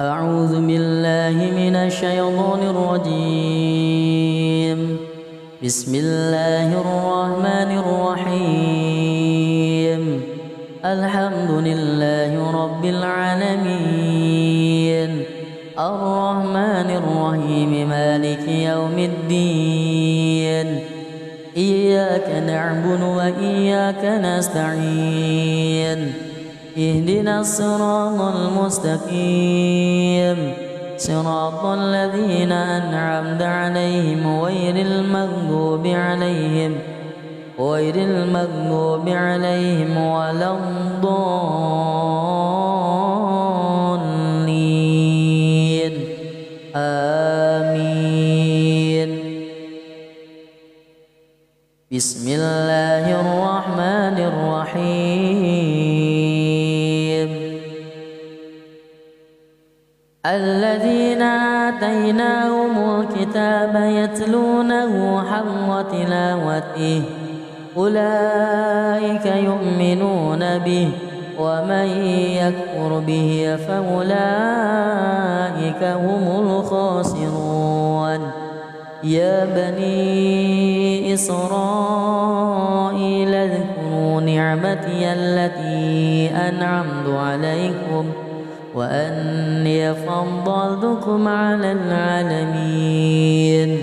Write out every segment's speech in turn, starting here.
أعوذ بالله من الشيطان الرجيم. بسم الله الرحمن الرحيم. الحمد لله رب العالمين، الرحمن الرحيم، مالك يوم الدين. إياك نعبد وإياك نستعين. اهدنا الصراط المستقيم، صراط الذين أنعمت عليهم غير المغضوب عليهم ولا الضالين. آمين. بسم الله الرحمن الرحيم. الذين آتيناهم الكتاب يتلونه حق تلاوته أولئك يؤمنون به، ومن يكفر به فأولئك هم الخاسرون. يا بني إسرائيل اذكروا نعمتي التي أنعمت عليكم وأني فضلتكم على العالمين.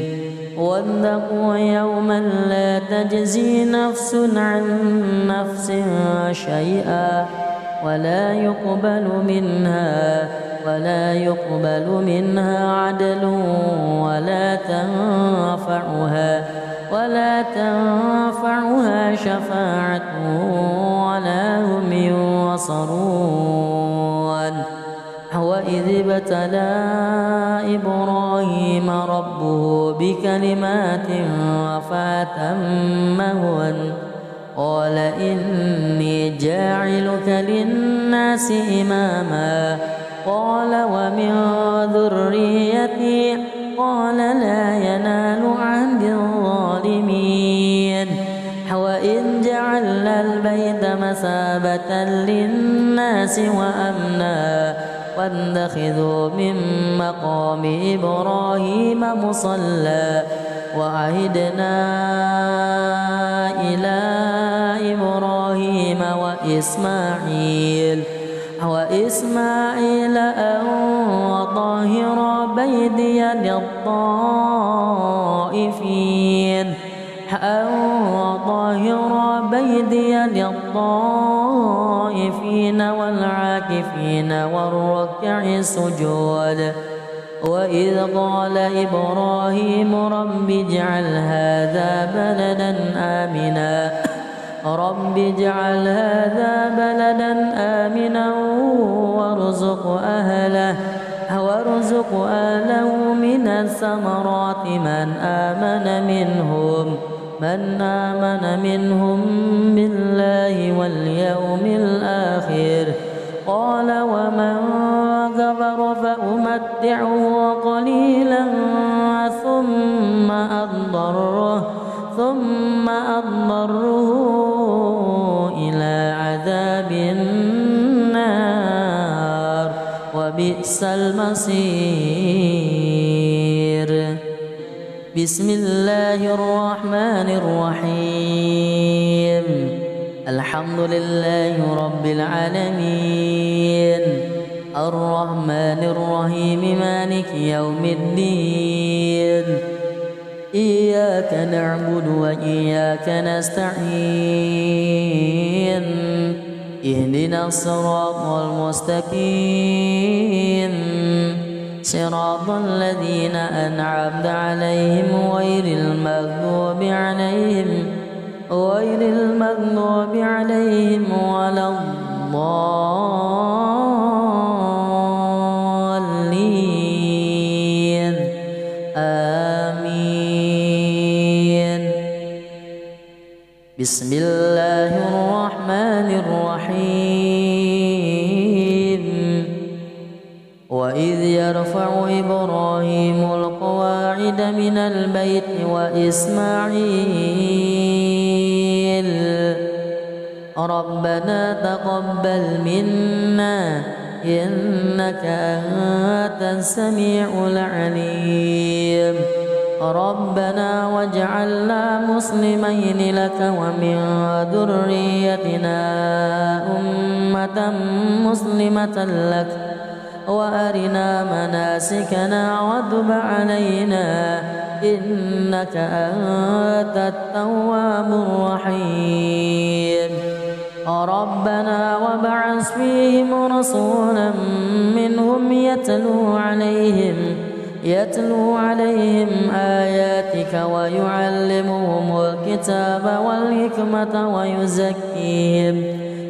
واتقوا يوما لا تجزي نفس عن نفس شيئا ولا يقبل منها عدل ولا تنفعها شفاعة ولا هم ينصرون. وإذ ابتلى إبراهيم ربه بكلمات فأتمهن قال إني جاعلك للناس إماما قال ومن ذريتي قال لا ينال عهد الظالمين. وإذ جعلنا البيت مثابة للناس وأمنا واتخذوا من مقام إبراهيم مصلى وعهدنا إلى إبراهيم وإسماعيل أن طهر بيتي للطائفين والعاكفين والركع السجود. وإذ قال إبراهيم رب اجعل هذا بلدا آمنا وارزق أهله من الثمرات من آمن منهم بالله واليوم الآخر. قال ومن كفر فأمتعه قليلا ثم أضطره إلى عذاب النار وبئس المصير. بسم الله الرحمن الرحيم. الحمد لله رب العالمين، الرحمن الرحيم، مالك يوم الدين. إياك نعبد وإياك نستعين. اهدنا الصراط المستقيم، صراط الذين أنعمت عليهم غير المغضوب عليهم ولا الضالين. آمين. بسم الله الرحمن الرحيم. وإذ يرفع إبراهيم القواعد من البيت وإسماعيل ربنا تقبل منا إنك أنت السميع العليم ربنا واجعلنا مسلمين لك ومن ذريتنا أمة مسلمة لك وأرنا مناسكنا وتب علينا إنك أنت التواب الرحيم ربنا وابعث فيهم رسولا منهم يتلو عليهم آياتك ويعلمهم الكتاب والحكمة ويزكيهم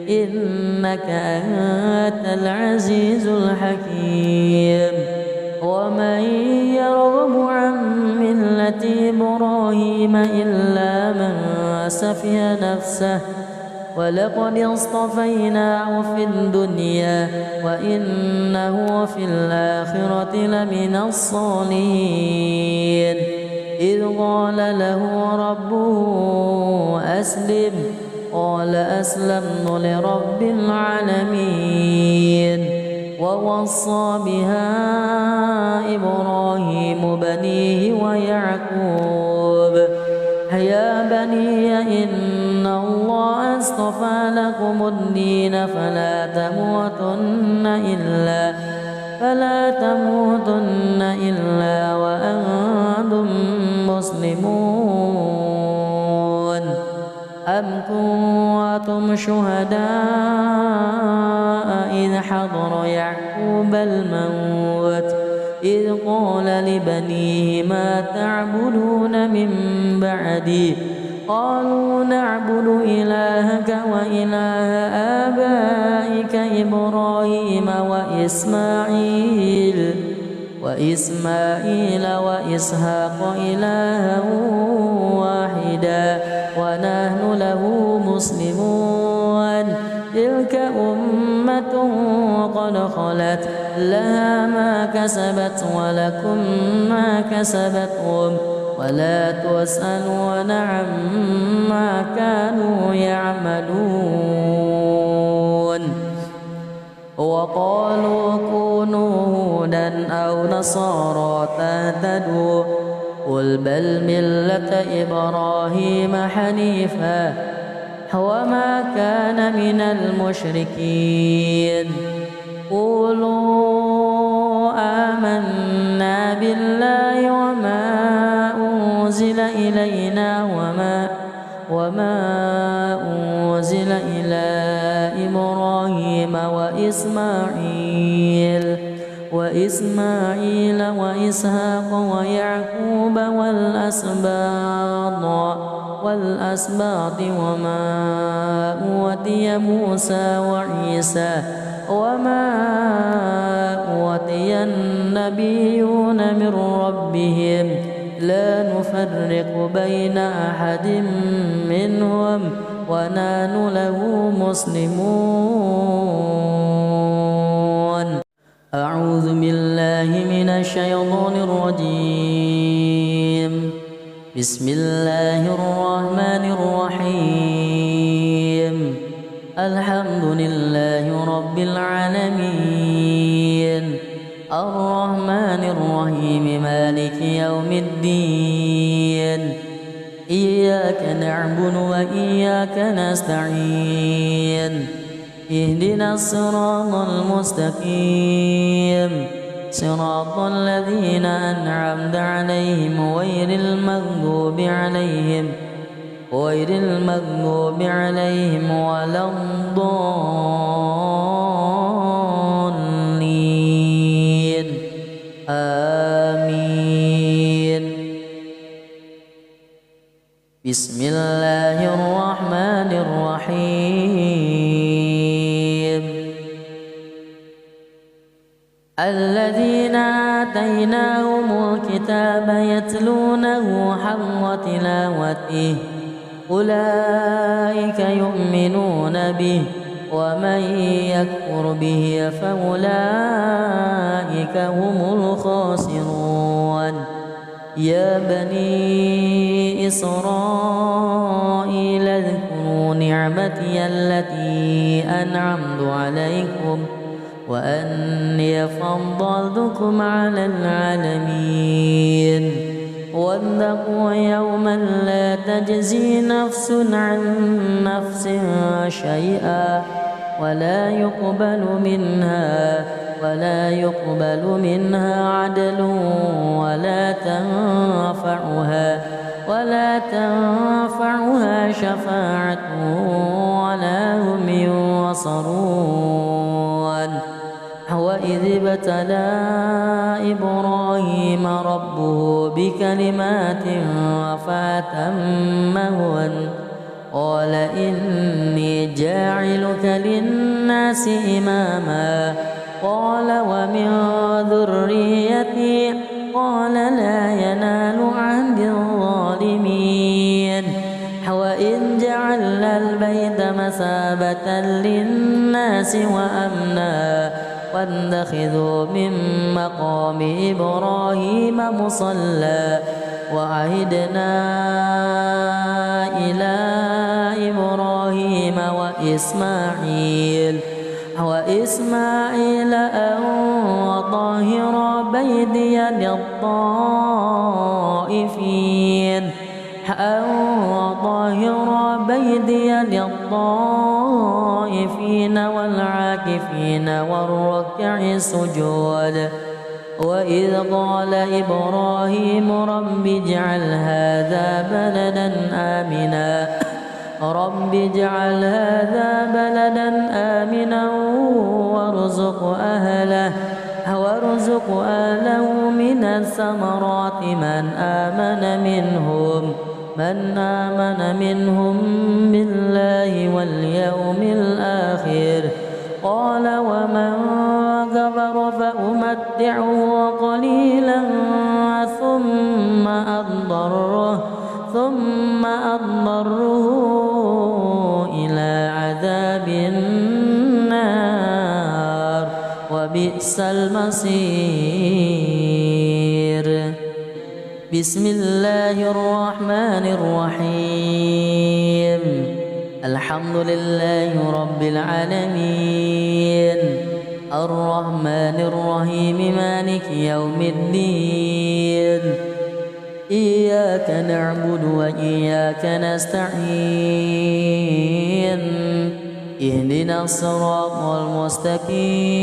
إنك أنت العزيز الحكيم ومن يرغب عن ملة إبراهيم إلا من سفه نفسه ولقد اصطفيناه في الدنيا وإنه في الآخرة لمن الصالحين إذ قال له ربه أسلم قال أسلمت لرب العالمين ووصى بها إبراهيم بنيه ويعقوب يا بني إن الله اصطفى لكم الدين فلا تموتن إلا وأنتم مسلمون أم كنتم شهداء إذ حضر يعقوب الموت إذ قال لبنيه ما تعبدون من بعدي قالوا نعبد إلهك وإله آبائك إبراهيم وإسماعيل وإسحاق إلها واحدا ونحن له مسلمون تلك أمة قد خلت لها ما كسبت ولكم ما كسبتم ولا تسألون عما كانوا يعملون وقالوا كونوا هودا أو نصارى تهتدوا قل بل ملة إبراهيم حنيفا وما كان من المشركين قولوا آمنا بالله وما أنزل إلينا وما أنزل إلى إبراهيم وإسماعيل وإسحاق ويعقوب والأسباط وما أوتي موسى وعيسى وما أوتي النبيون من ربهم لا نفرق بين أحد منهم ونحن له مسلمون أعوذ بالله من الشيطان الرجيم بسم الله الرحمن الرحيم الحمد لله رب العالمين الرحمن الرحيم مالك يوم الدين إياك نعبد وإياك نستعين اهدنا الصراط المستقيم صراط الذين أنعمت عليهم غير المغضوب عليهم ولا الضالين آمين بسم الله الرحمن الرحيم الذين آتيناهم الكتاب يتلونه حق تلاوته أولئك يؤمنون به ومن يكفر به فأولئك هم الخاسرون يا بني إسرائيل اذكروا نعمتي التي أنعمت عليكم وأني فضلتكم على العالمين واتقوا يوما لا تجزي نفس عن نفس شيئا ولا يقبل منها عدل ولا تنفعها شفاعة ولا هم ينصرون. وإذ ابتلى إبراهيم ربه بكلمات فأتمهن قال إني جاعلك للناس إماما قال ومن ذريتي قال لا ينال عهد الظالمين. وإذ جعلنا البيت مثابة للناس وأمنا واتخذوا من مقام إبراهيم مصلى وعهدنا إلى إبراهيم وإسماعيل أن طهر بيتي للطائفين والعاكفين والركع السجود. وإذ قال إبراهيم رب اجعل هذا بلدا آمنا وارزق أهله من الثمرات من آمن منهم بالله واليوم الآخر قال ومن كفر فأمتعه قليلا ثم أضطره إلى عذاب النار وبئس المصير. بسم الله الرحمن الرحيم. الحمد لله رب العالمين الرحمن الرحيم مالك يوم الدين إياك نعبد وإياك نستعين اهدنا الصراط المستقيم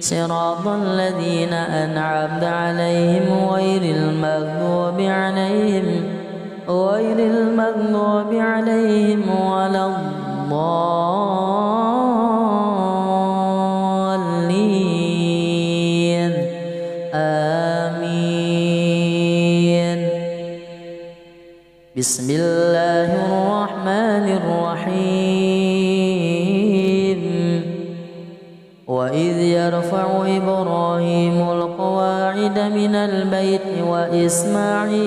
صراط الذين أنعمت عليهم غير المغضوب عليهم ولا الضالين آمين. بسم الله الرحمن الرحيم. وإذ يرفع إبراهيم القواعد من البيت وإسماعيل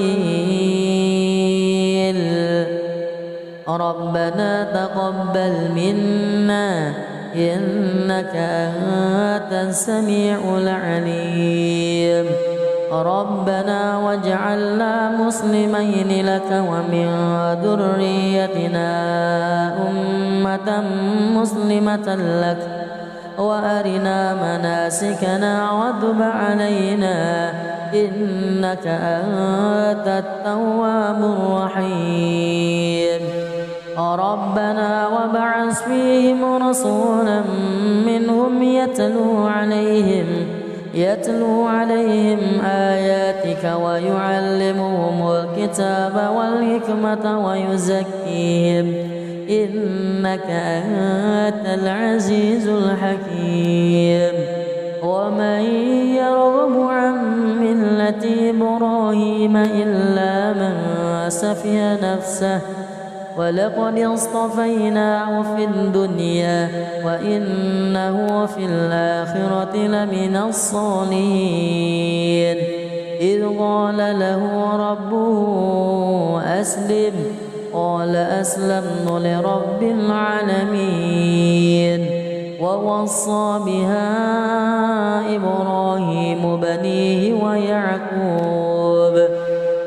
ربنا تقبل منا إنك أنت السميع العليم ربنا واجعلنا مسلمين لك ومن ذريتنا أمة مسلمة لك وأرنا مناسكنا وتب علينا إنك أنت التواب الرحيم. ربنا وابعث فيهم رسولا منهم يتلو عليهم آياتك ويعلمهم الكتاب والحكمة ويزكيهم إنك أنت العزيز الحكيم. ومن يرغب عن ملة إبراهيم إلا من سفه نفسه ولقد اصطفيناه في الدنيا وإنه في الآخرة لمن الصالحين. إذ قال له ربه أسلم قال أسلمت لرب العالمين. ووصى بها إبراهيم بنيه ويعقوب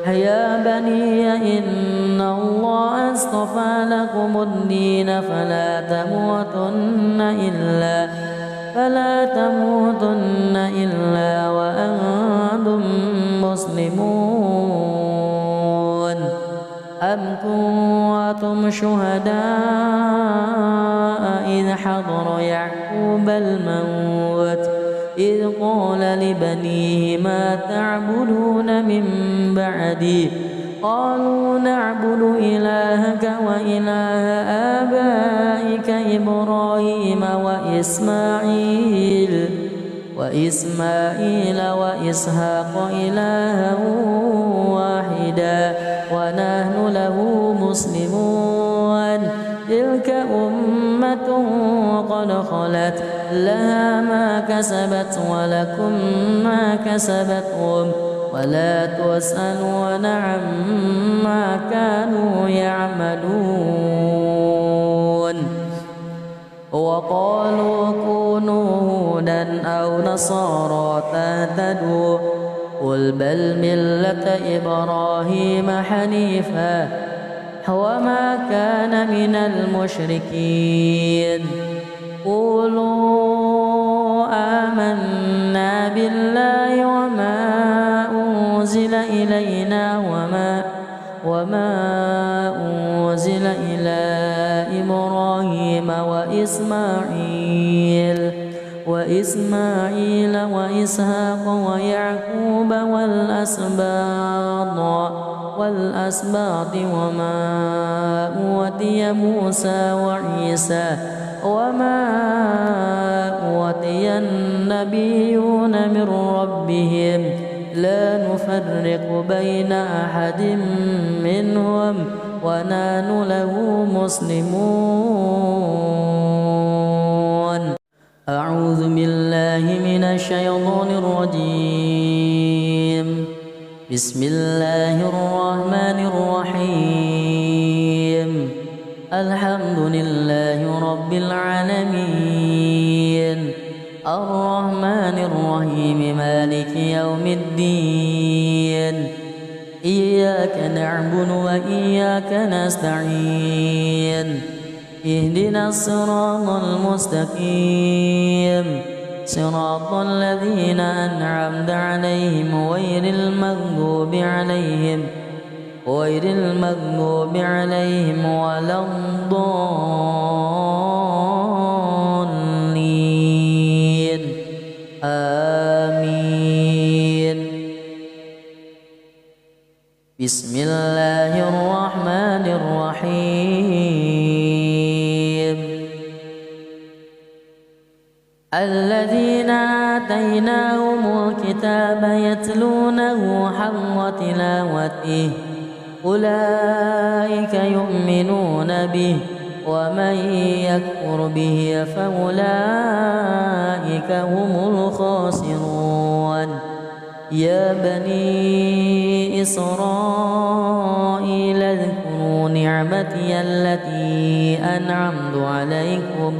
يا بني إن الله اصطفى لكم الدين فلا تموتن إلا وأنتم مسلمون. أم كنتم شهداء إذ حضر يعقوب الموت إذ قال لبنيه ما تعبدون من بعدي قالوا نعبد إلهك وإله آبائك إبراهيم وإسماعيل وإسحاق إلها واحدا ونحن له مسلمون. تلك أمة قد خلت لها ما كسبت ولكم ما كسبتم ولا تسألون عما كانوا يعملون. وقالوا كونوا هودا أو نصارى تهتدوا قل بل ملة إبراهيم حنيفا وما كان من المشركين. قولوا آمنا بالله وما أنزل إلينا وما أنزل إلى إبراهيم وإسماعيل وإسحاق ويعقوب والأسباط وما أوتي موسى وعيسى وما أوتي النبيون من ربهم لا نفرق بين أحد منهم ونحن له مسلمون. أعوذ بالله من الشيطان الرجيم. بسم الله الرحمن الرحيم. الحمد لله رب العالمين الرحمن الرحيم مالك يوم الدين. إياك نعبد وإياك نستعين. اهدنا الصراط المستقيم صراط الذين أنعمت عليهم غير المغضوب عليهم ولا الضالين. آمين. بسم الله الرحمن الرحيم. الذين آتيناهم الكتاب يتلونه حق تلاوته أولئك يؤمنون به ومن يكفر به فأولئك هم الخاسرون. يا بني إسرائيل اذكروا نعمتي التي أنعمت عليكم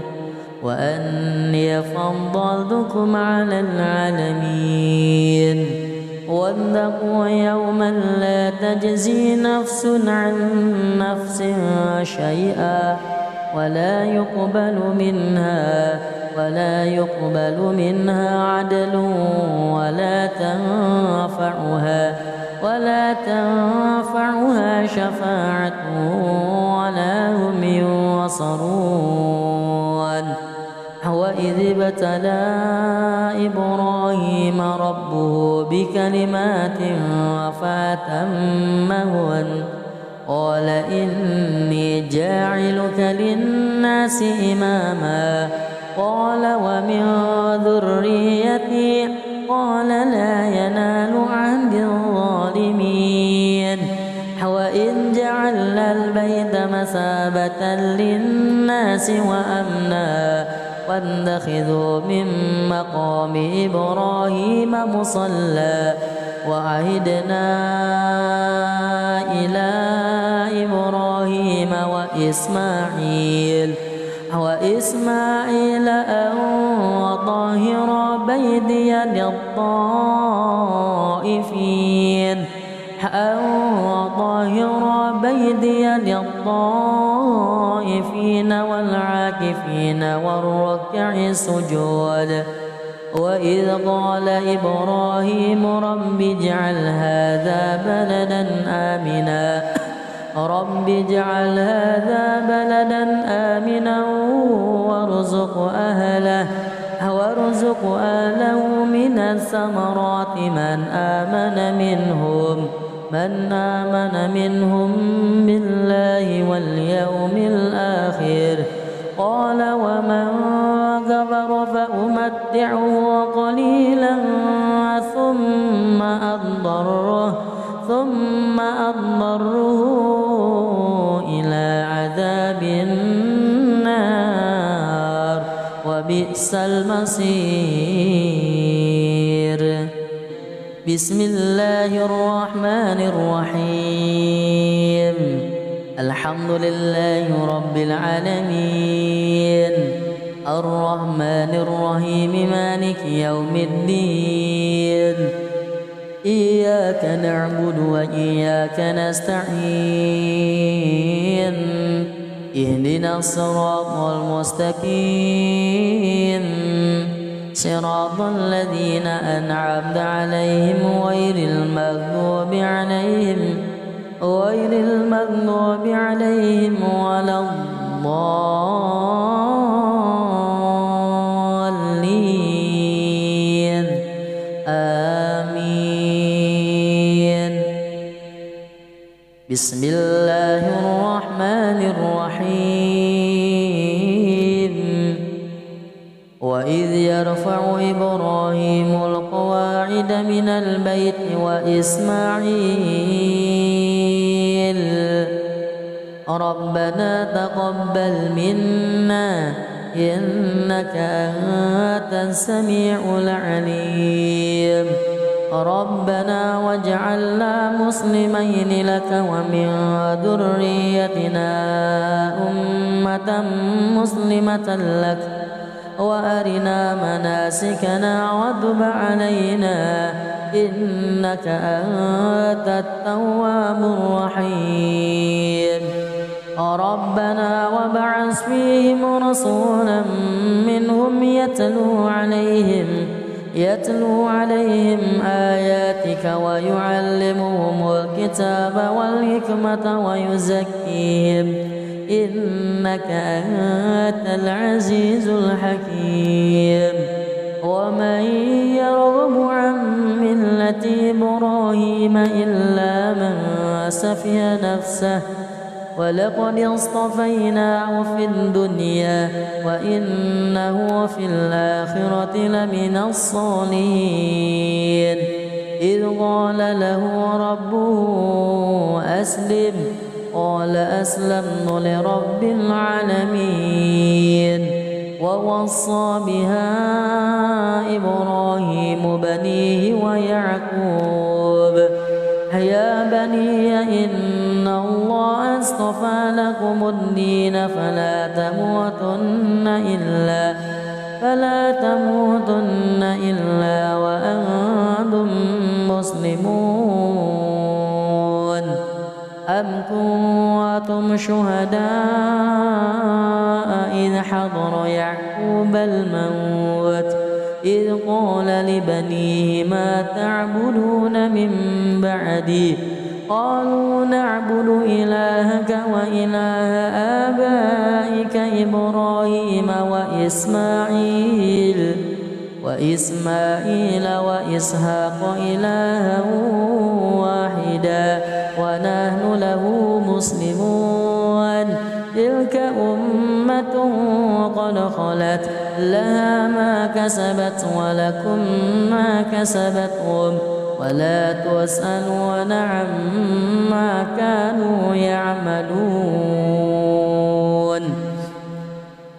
وأني فضلتكم على العالمين. واتقوا يوما لا تجزي نفس عن نفس شيئا ولا يقبل منها عدل ولا تنفعها شفاعة ولا هم ينصرون. وإذ ابتلى إبراهيم ربه بكلمات فأتمهن قال إني جاعلك للناس إماما قال ومن ذريتي قال لا ينال عهد الظالمين. وإذ جعلنا البيت مثابة للناس وأمنا واتخذوا من مقام إبراهيم مصلى وعهدنا إلى إبراهيم وإسماعيل أن طهر بيتي للطائفين وطاهرا بيدي للطائفين والعاكفين والركع السجود. وإذ قال إبراهيم رب اجعل هذا بلدا آمنا وارزق أهله من الثمرات من آمن منهم بالله واليوم الآخر. قال ومن كفر فأمتعه قليلا ثم أضطره إلى عذاب النار وبئس المصير. بسم الله الرحمن الرحيم. الحمد لله رب العالمين الرحمن الرحيم مالك يوم الدين. إياك نعبد وإياك نستعين. اهدنا الصراط المستقيم صراط الذين أنعمت عليهم غير المغضوب عليهم ولا الضالين. آمين. بسم الله الرحمن الرحيم. وإذ يرفع إبراهيم القواعد من البيت وإسماعيل ربنا تقبل منا إنك أنت السميع العليم. ربنا واجعلنا مسلمين لك ومن ذريتنا أمة مسلمة لك وأرنا مناسكنا وتب علينا إنك أنت التواب الرحيم. ربنا وابعث فيهم رسولا منهم يتلو عليهم آياتك ويعلمهم الكتاب والحكمة ويزكيهم إنك أنت العزيز الحكيم. ومن يرغب عن ملة إبراهيم إلا من سفه نفسه ولقد اصطفيناه في الدنيا وإنه في الآخرة لمن الصالحين. إذ قال له ربه أسلم قال أسلمت لرب العالمين. ووصى بها إبراهيم بنيه ويعقوب يا بني إن الله اصطفى لكم الدين فلا تموتن إلا وأنتم مسلمون. أم كنتم شهداء إذ حضر يعقوب الموت إذ قال لبنيه ما تعبدون من بعدي قالوا نعبد إلهك وإله آبائك إبراهيم وإسماعيل وإسحاق إلها واحدا ونحن له مسلمون. تلك أمة قد خلت لها ما كسبت ولكم ما كسبتم ولا تسألون عما كانوا يعملون.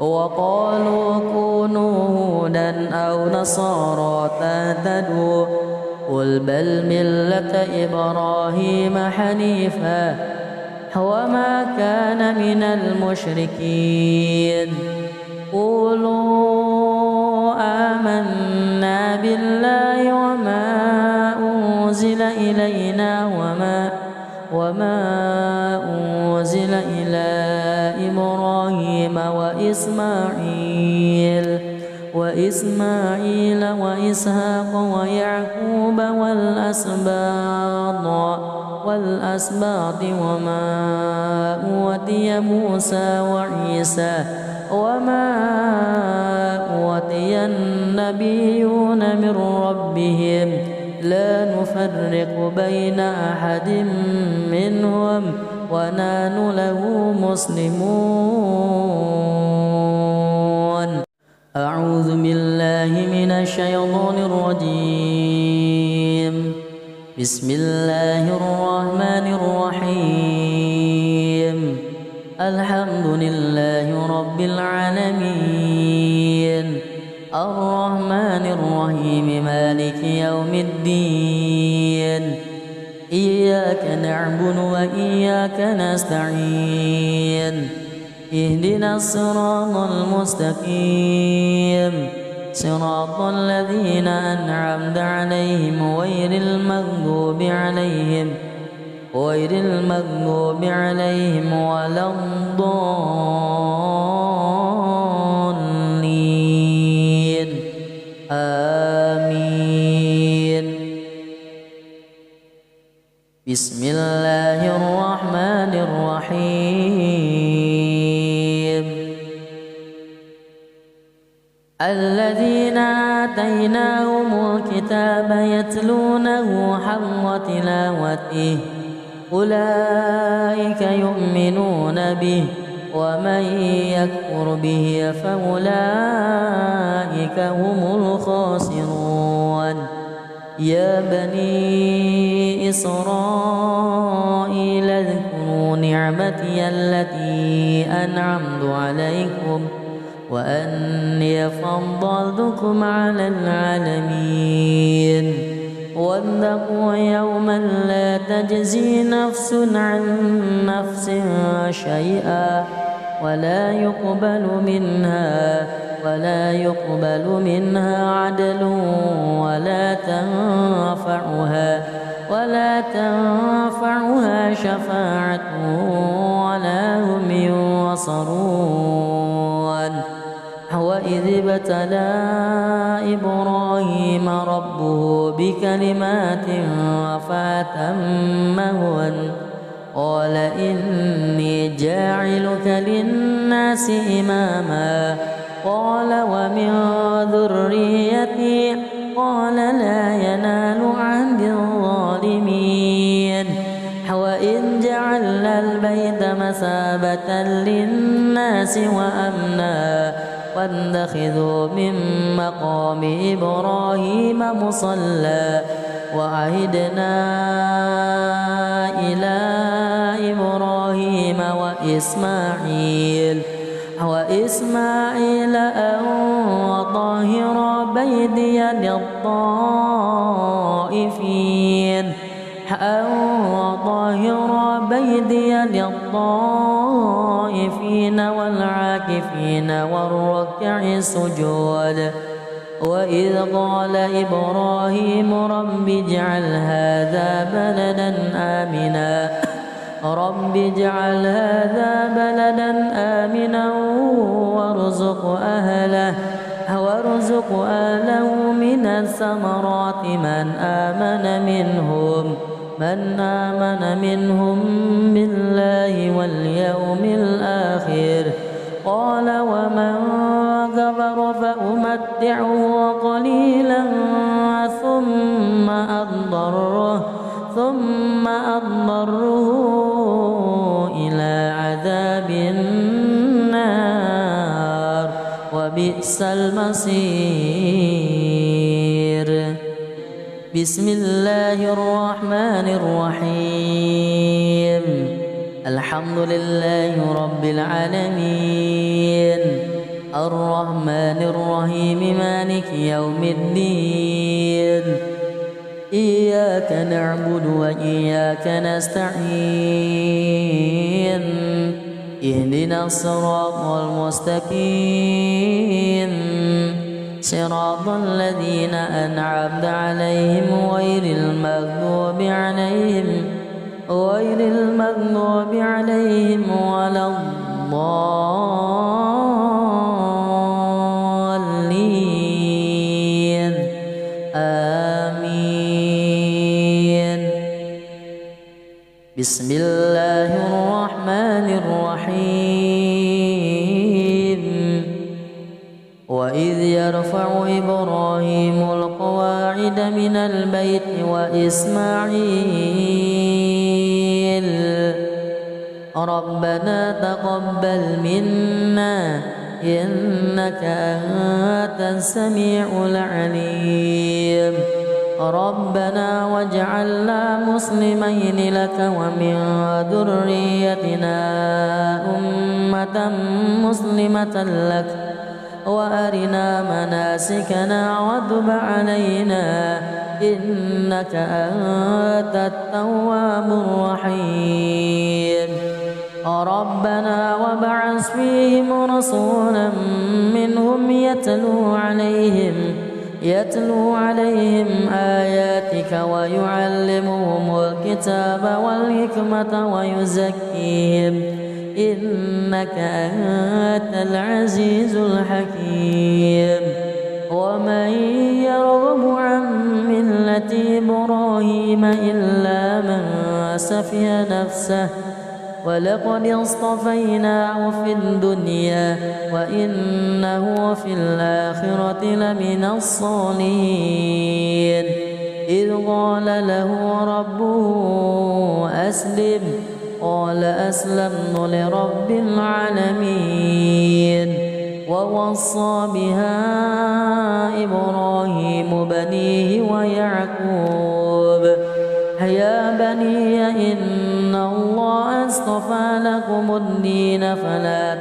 وقالوا كونوا هودا أو نصارى تهتدوا قل بل ملة إبراهيم حنيفا وما كان من المشركين. قولوا آمنا بالله وما أنزل إلينا وما أنزل إلى إبراهيم وإسماعيل وإسحاق ويعقوب والأسباط وما أوتي موسى وعيسى وما أوتي النبيون من ربهم لا نفرق بين أحد منهم ونحن له مسلمون. أعوذ بالله من الشيطان الرجيم. بسم الله الرحمن الرحيم. الحمد لله رب العالمين الرحمن الرحيم مالك يوم الدين إياك نعبد وإياك نستعين اهدنا الصراط المستقيم صراط الذين أنعمت عليهم غير المغضوب عليهم ولا الضالين آمين. بسم الله الرحمن الرحيم. الذين آتيناهم الكتاب يتلونه حق تلاوته أولئك يؤمنون به ومن يكفر به فأولئك هم الخاسرون. يا بني إسرائيل اذكروا نعمتي التي أنعمت عليكم وأني فضلتكم على العالمين. واتقوا يوما لا تجزي نفس عن نفس شيئا ولا يقبل منها عدل ولا تنفعها شفاعة ولا هم ينصرون. وإذ ابتلى إبراهيم ربه بكلمات فأتمهن قال إني جاعلك للناس إماما قال ومن ذريتي قال لا ينال عهد الظالمين. وإذ جعلنا البيت مثابة للناس وأمنا واتخذوا من مقام إبراهيم مصلى وعهدنا إلى إبراهيم وإسماعيل أن طهر بيتي للطائفين والعاكفين والركع السجود. وإذ قال إبراهيم رب اجعل هذا بلدا آمنا وارزق أهله من الثمرات من آمن منهم بالله واليوم الآخر. قال ومن كفر فأمتعه قليلا ثم أضطره إلى عذاب النار وبئس المصير. بسم الله الرحمن الرحيم. الحمد لله رب العالمين الرحمن الرحيم مالك يوم الدين إياك نعبد وإياك نستعين اهدنا الصراط المستقيم صراط الذين أنعمت عليهم غير المغضوب عليهم غير المغضوب عليهم ولا الضالين آمين. بسم الله الرحمن الرحيم. وإذ يرفع إبراهيم القواعد من البيت وإسماعيل ربنا تقبل منا إنك أنت السميع العليم. ربنا واجعلنا مسلمين لك ومن ذريتنا أمة مسلمة لك وأرنا مناسكنا وتب علينا إنك أنت التواب الرحيم. ربنا وابعث فيهم رسولا منهم يتلو عليهم آياتك ويعلمهم الكتاب والحكمة ويزكيهم إنك أنت العزيز الحكيم. ومن يرغب عن ملة إبراهيم إلا من سفه نفسه ولقد اصطفيناه في الدنيا وإنه في الآخرة لمن الصالحين. إذ قال له ربه أسلم قال أسلمت لرب العالمين. ووصى بها إبراهيم بنيه ويعقوب يا بني إن الله اصطفى لكم الدين فلا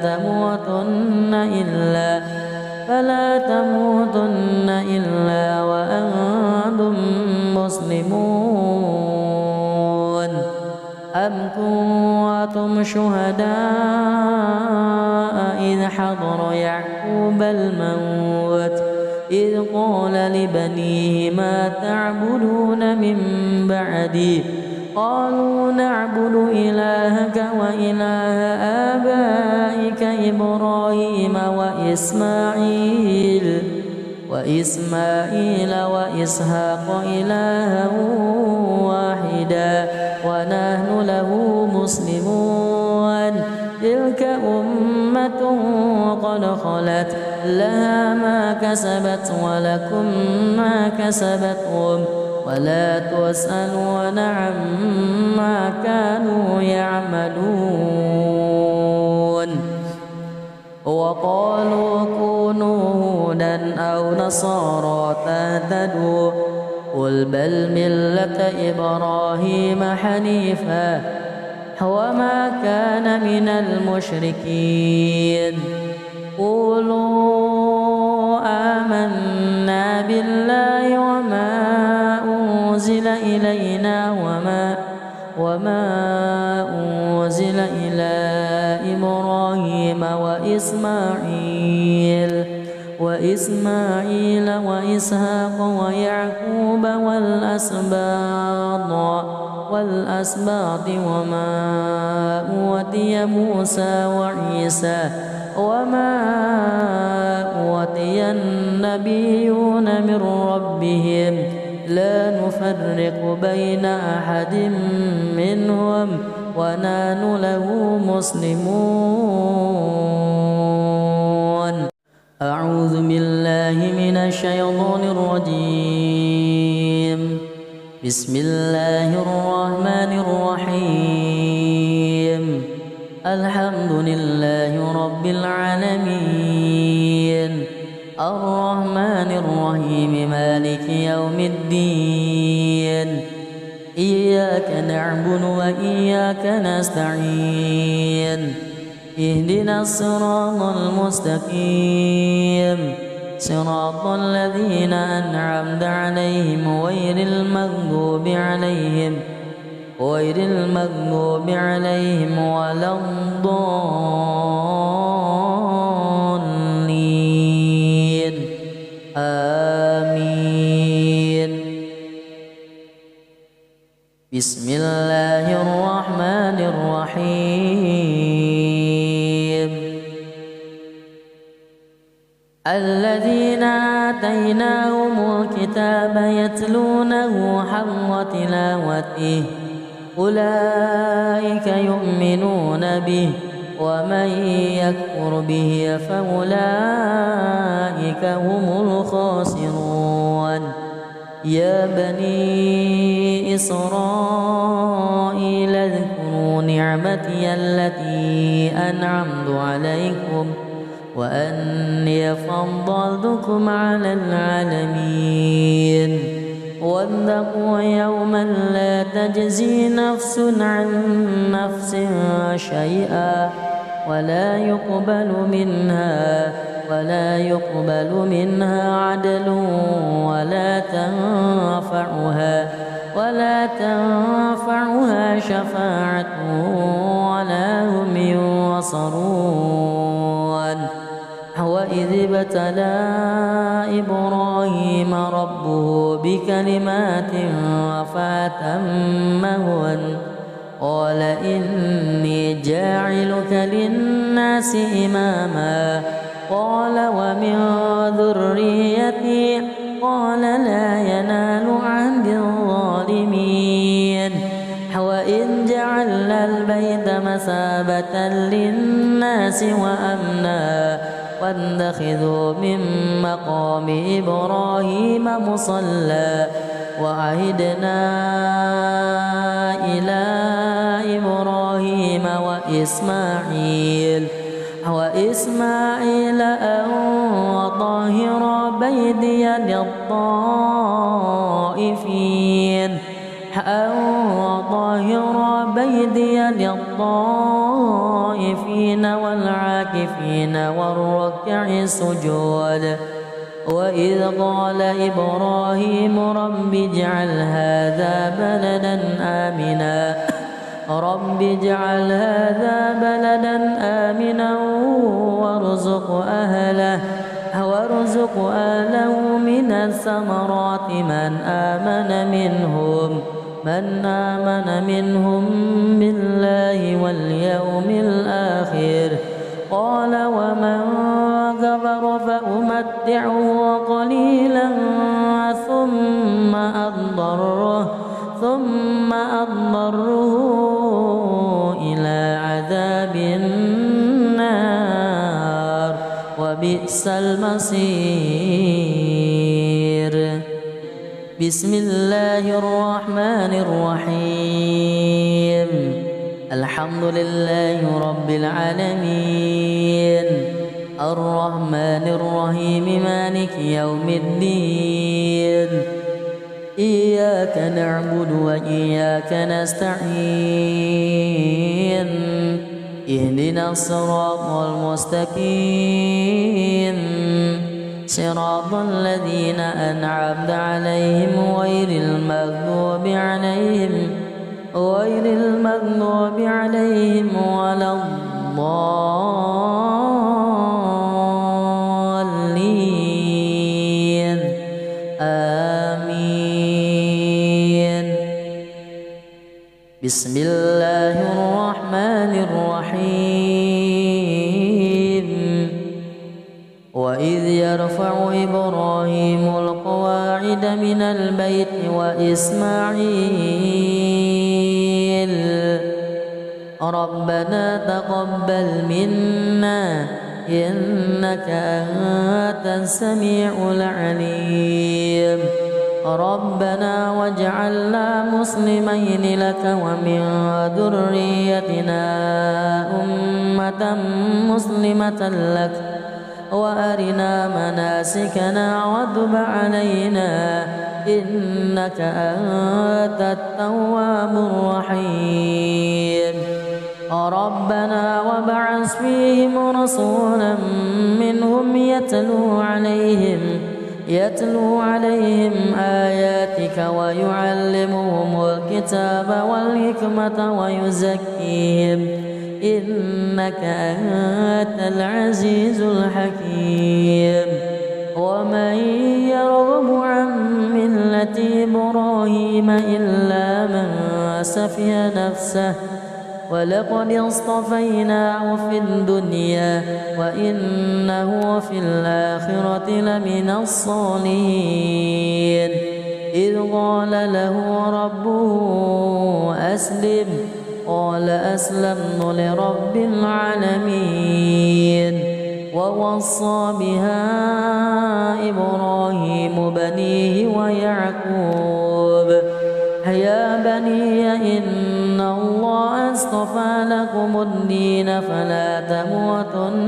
تموتن إلا وأنتم مسلمون. أم كنتم شهداء إذ حضر يعقوب الموت إذ قال لبنيه ما تعبدون من بعدي قالوا نعبد إلهك وإله آبائك إبراهيم وإسماعيل وإسحاق إلها واحدا ونحن له مسلمون. تلك أمة قد خلت لها ما كسبت ولكم ما كسبتم ولا تسألون عما كانوا يعملون. وقالوا كونوا هودا أو نصارى تهتدوا قل بل ملة إبراهيم حنيفا وما كان من المشركين. قولوا آمنا بالله وما أنزل إلينا وما أنزل إلى إبراهيم وإسماعيل وإسحاق ويعقوب والأسباط وما أوتي موسى وعيسى وما أوتي النبيون من ربهم لا نفرق بين أحد منهم ونحن له مسلمون. أعوذ بالله من الشيطان الرجيم. بسم الله الرحمن الرحيم. الحمد لله رب العالمين الرحمن الرحيم مالك يوم الدين. إياك نعبد وإياك نستعين. اهدنا الصراط المستقيم صراط الذين أنعمت عليهم غير المغضوب عليهم ولا الضالين آمين. بسم الله الرحمن الرحيم الذين آتيناهم الكتاب يتلونه حق تلاوته أولئك يؤمنون به ومن يكفر به فأولئك هم الخاسرون يا بني إسرائيل اذكروا نعمتي التي أنعمت عليكم وأني فضلتكم على العالمين واتقوا يوما لا تجزي نفس عن نفس شيئا ولا يقبل منها عدل ولا تنفعها شفاعة ولا هم ينصرون وإذ ابتلى إبراهيم ربه بكلمات فأتمهن قال إني جاعلك للناس إماما قال ومن ذريتي قال لا ينال عهد الظالمين وإذ جعلنا البيت مثابة للناس وأمنا واتخذوا من مقام إبراهيم مصلى وعهدنا إلى إبراهيم وإسماعيل أن طهر بيتي للطائفين والعاكفين والركع السجود وإذ قال إبراهيم رب اجعل هذا بلدا آمنا وارزق أهله من الثمرات من آمن منهم بالله واليوم الآخر قال ومن كفر فأمتعه قليلا ثم أضطره إلى عذاب النار وبئس المصير بسم الله الرحمن الرحيم الحمد لله رب العالمين الرحمن الرحيم مالك يوم الدين إياك نعبد وإياك نستعين اهدنا الصراط المستقيم صراط الذين أنعمت عليهم غير المغضوب عليهم ولا الضالين آمين بسم الله الرحمن الرحيم وإذ يرفع إبراهيم القواعد من البيت وإسماعيل ربنا تقبل منا إنك أنت السميع العليم ربنا واجعلنا مسلمين لك ومن ذريتنا أمة مسلمة لك وأرنا مناسكنا وتب علينا إنك أنت التواب الرحيم ربنا وابعث فيهم رسولا منهم يتلو عليهم آياتك ويعلمهم الكتاب والحكمة ويزكيهم إنك أنت العزيز الحكيم ومن يرغب عن ملة إبراهيم إلا من سفه نفسه ولقد اصطفيناه في الدنيا وإنه في الآخرة لمن الصالحين إذ قال له ربه أسلم قال أسلمت لرب العالمين ووصى بها إبراهيم بنيه ويعقوب يا بني إن الله اصطفى لكم الدين فلا تموتن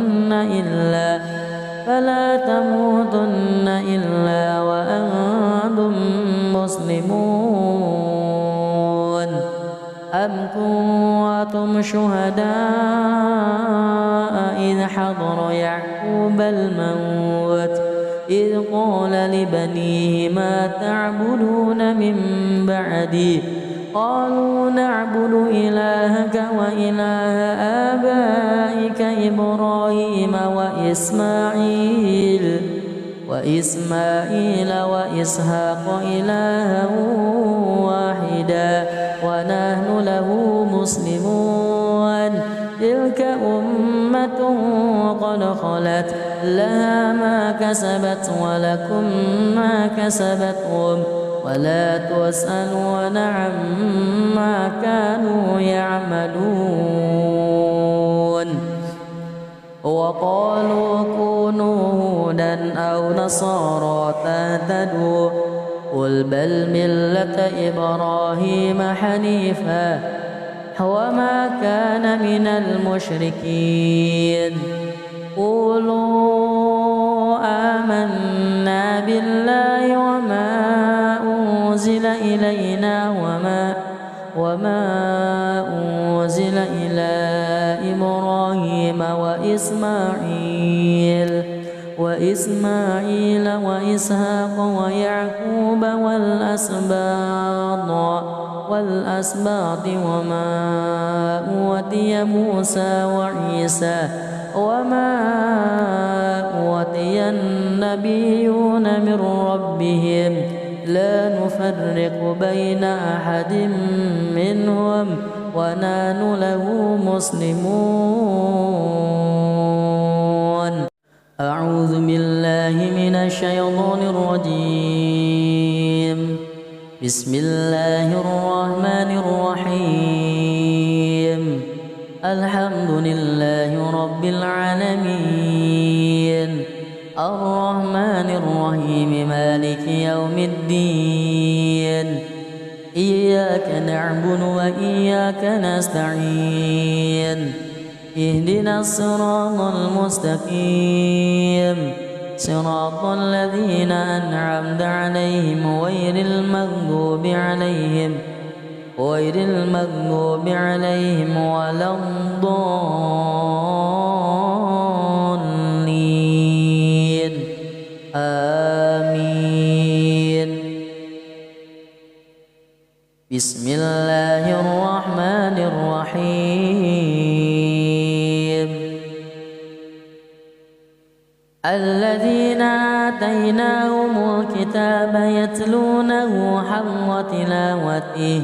إلا وأنتم مسلمون أم كنتم شهداء إذ حضر يعقوب الموت إذ قال لبنيه ما تعبدون من بعدي قالوا نعبد إلهك وإله آبائك إبراهيم وإسماعيل وإسحاق إلها واحدا ونحن له مسلمون تلك أمة قد خلت لها ما كسبت ولكم ما كسبتم ولا تسألون عما كانوا يعملون وقالوا كونوا هودا أو نصارى تهتدوا قل بل ملة إبراهيم حنيفا وما كان من المشركين قولوا آمنا بالله وما أنزل إلينا وما أنزل إلى إبراهيم وإسماعيل وإسحاق ويعقوب والأسباط وما أوتي موسى وعيسى وما أوتي النبيون من ربهم لا نفرق بين أحد منهم ونحن له مسلمون أعوذ بالله من الشيطان الرجيم بسم الله الرحمن الرحيم الحمد لله رب العالمين الرحمن الرحيم مالك يوم الدين إياك نعبد وإياك نستعين اهدنا الصراط المستقيم صراط الذين أنعمت عليهم غير المغضوب عليهم ولا الضالين آمين بسم الله الرحمن الرحيم الذين آتيناهم الكتاب يتلونه حق تلاوته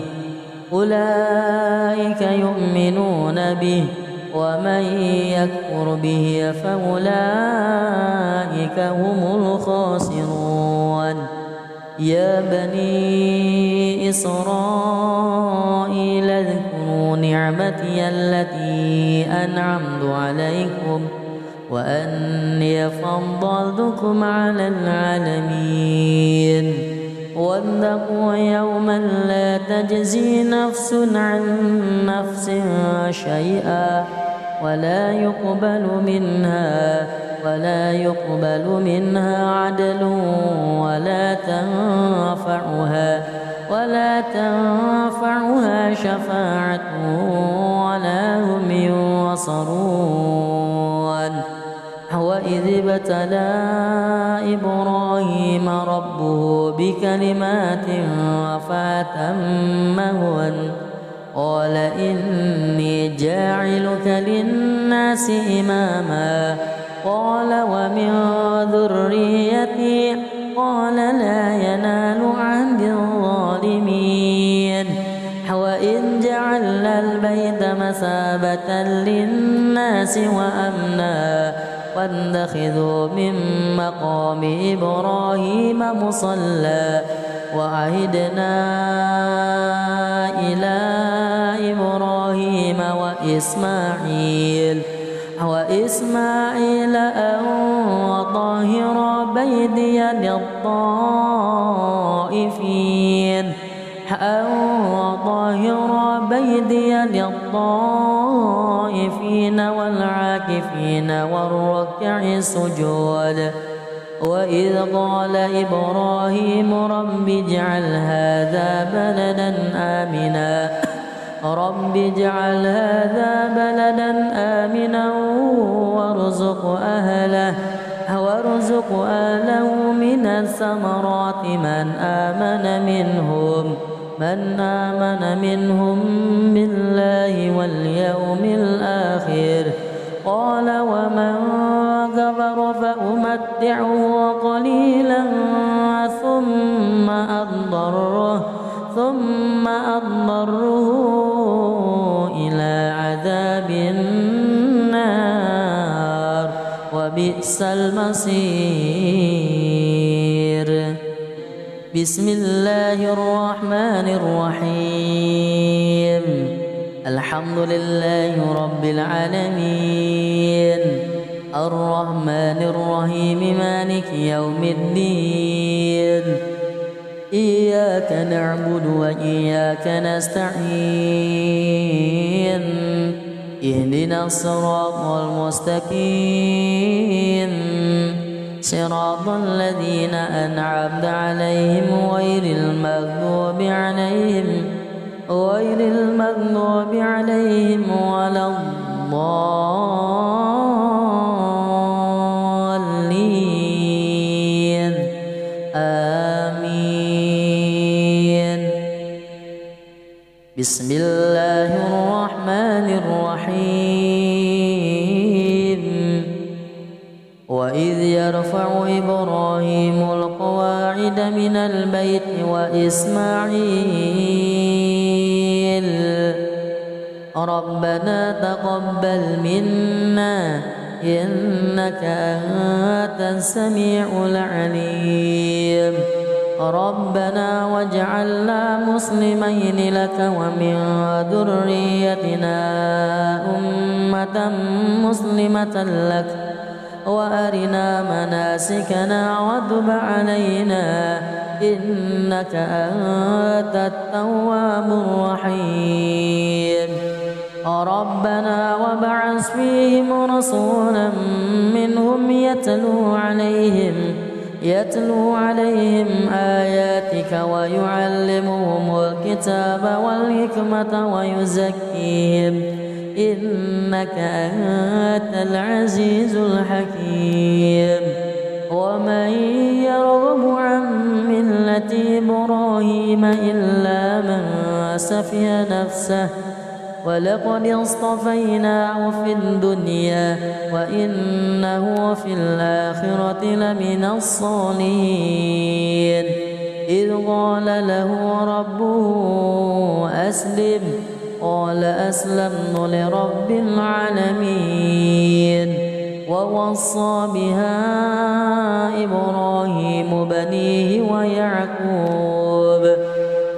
أولئك يؤمنون به ومن يكفر به فأولئك هم الخاسرون يا بني إسرائيل اذكروا نعمتي التي أنعمت عليكم وأني فضلتكم على العالمين واتقوا يوما لا تجزي نفس عن نفس شيئا ولا يقبل منها عدل ولا تنفعها شفاعة ولا هم ينصرون وإذ ابتلى إبراهيم ربه بكلمات فأتمهن قال إني جاعلك للناس إماما قال ومن ذريتي قال لا ينال عهد الظالمين وإذ ومثابة للناس وأمنا واتخذوا من مقام إبراهيم مصلى وعهدنا إلى إبراهيم وإسماعيل أن طهر بيتي للطائفين والعاكفين والركع السجود. وإذ قال إبراهيم رب اجعل هذا بلدا آمنا وارزق أهله من الثمرات من آمن منهم بالله واليوم الآخر. قال ومن كفر فأمتعه قليلا ثم أضطره إلى عذاب النار وبئس المصير. بسم الله الرحمن الرحيم. الحمد لله رب العالمين الرحمن الرحيم مالك يوم الدين. إياك نعبد وإياك نستعين. اهدنا الصراط المستقيم صراط الذين أنعمت عليهم غير المغضوب عليهم ولا الضالين. آمين. بسم الله الرحمن الرحيم. وإذ يرفع إبراهيم القواعد من البيت وإسماعيل ربنا تقبل منا إنك أنت السميع العليم. ربنا واجعلنا مسلمين لك ومن ذريتنا أمة مسلمة لك وأرنا مناسكنا وتب علينا إنك أنت التواب الرحيم. ربنا وابعث فيهم رسولا منهم يتلو عليهم آياتك ويعلمهم الكتاب والحكمة ويزكيهم إنك أنت العزيز الحكيم. ومن يرغب عن ملة إبراهيم إلا من سفه نفسه ولقد اصطفيناه في الدنيا وإنه في الآخرة لمن الصالحين. إذ قال له ربه أسلم قال أسلمت لرب العالمين. ووصى بها إبراهيم بنيه ويعقوب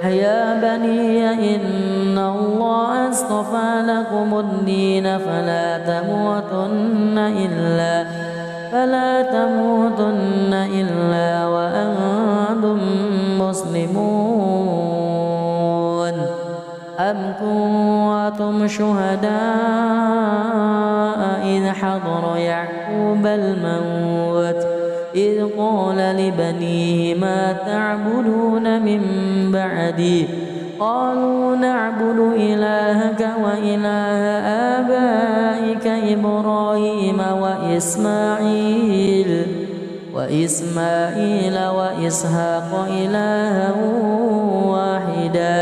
يا بني إن الله اصطفى لكم الدين فلا تموتن إلا وأنتم مسلمون. أم كنتم شهداء إذ حضر يعقوب الموت إذ قال لبنيه ما تعبدون من بعدي قالوا نعبد إلهك وإله آبائك إبراهيم وإسماعيل وإسحاق إلها واحدا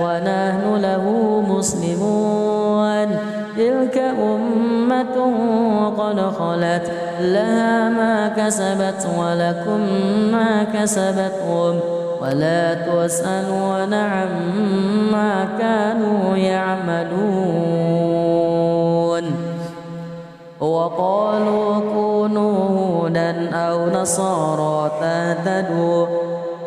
ونحن له مسلمون. تلك أمة قد خلت لها ما كسبت ولكم ما كسبتم ولا تسألون عما كانوا يعملون. وقالوا كونوا هودا أو نصارى تهتدوا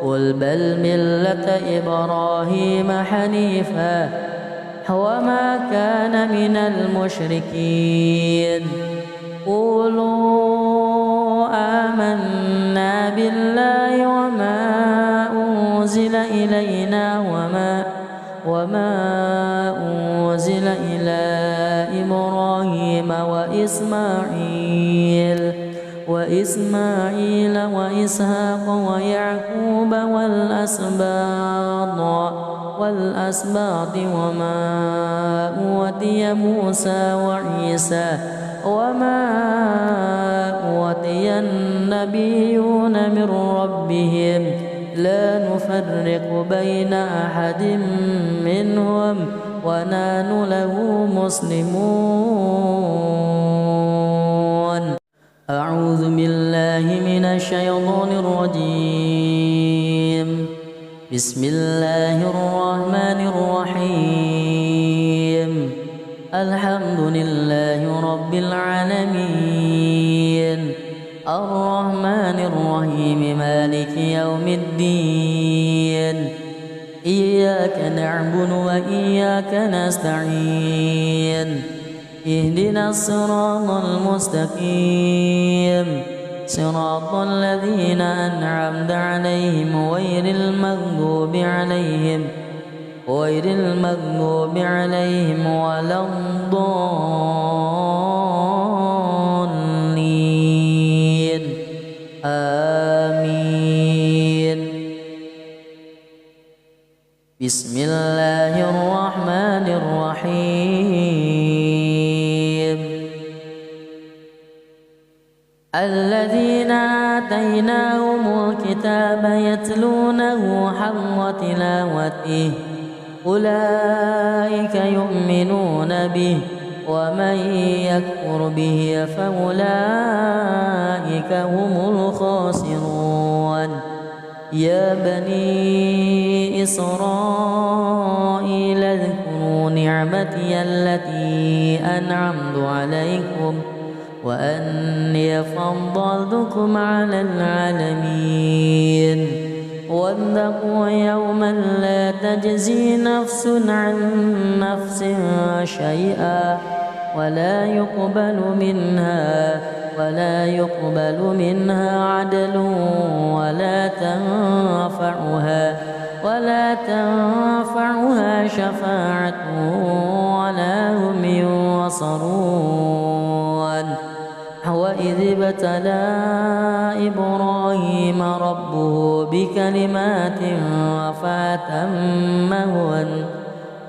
قل بل ملة إبراهيم حنيفا وما كان من المشركين قولوا آمنا بالله وما أنزل إلينا وما أنزل إلى إبراهيم وإسماعيل وإسحاق ويعقوب والأسباط وما أوتي موسى وعيسى وما أوتي النبيون من ربهم لا نفرق بين أحد منهم ونحن له مسلمون. أعوذ بالله من الشيطان الرجيم. بسم الله الرحمن الرحيم. الحمد لله رب العالمين الرحمن الرحيم مالك يوم الدين إياك نعبد وإياك نستعين اهدنا الصراط المستقيم صراط الذين أنعمت عليهم غير المغضوب عليهم ولا الضالين آمين. بسم الله الرحمن الرحيم. الذين آتيناهم الكتاب يتلونه حق تلاوته أولئك يؤمنون به ومن يكفر به فأولئك هم الخاسرون. يا بني إسرائيل اذكروا نعمتي التي أنعمت عليكم وأني فضلتكم على العالمين. واتقوا يوما لا تجزي نفس عن نفس شيئا ولا يقبل منها عدل ولا تنفعها شفاعة ولا هم ينصرون. وإذ ابتلى إبراهيم ربه بكلمات فأتمهن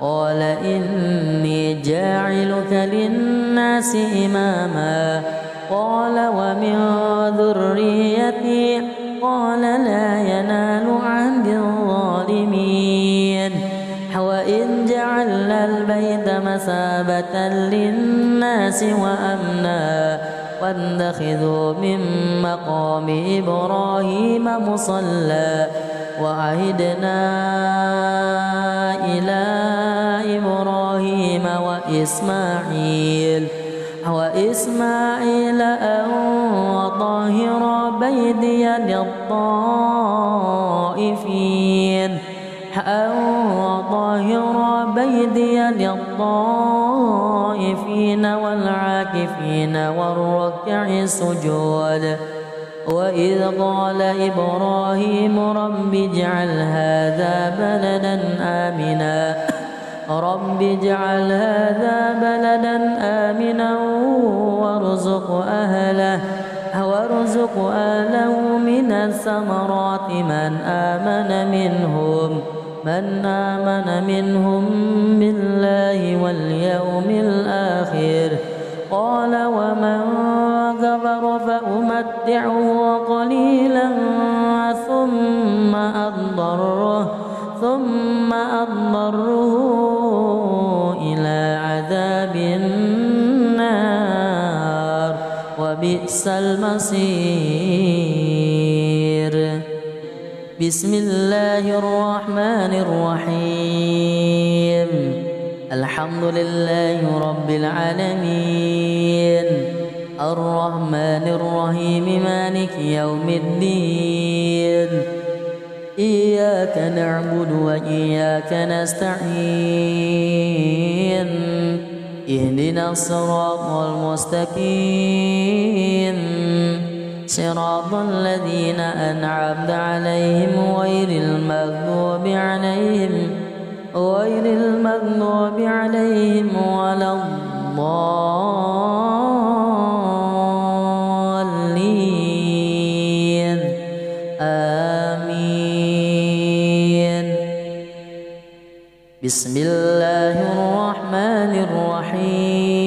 قال إني جاعلك للناس إماما قال ومن ذريتي قال لا ينال عهد الظالمين. وإذ جعلنا البيت مثابة للناس وأمنا واتخذوا من مقام إبراهيم مصلى وعهدنا إلى إبراهيم وإسماعيل أن طهر بيتي للطائفين والعاكفين والركع السجود. وإذ قال إبراهيم رب اجعل هذا بلدا آمنا وارزق أهله من الثمرات من آمن منهم بالله واليوم الآخر. قال ومن كفر فأمتعه قليلا ثم أضطره إلى عذاب النار وبئس المصير. بسم الله الرحمن الرحيم. الحمد لله رب العالمين الرحمن الرحيم مالك يوم الدين إياك نعبد وإياك نستعين اهدنا الصراط المستقيم صراط الذين أنعمت عليهم غير المغضوب عليهم ولا الضالين آمين. بسم الله الرحمن الرحيم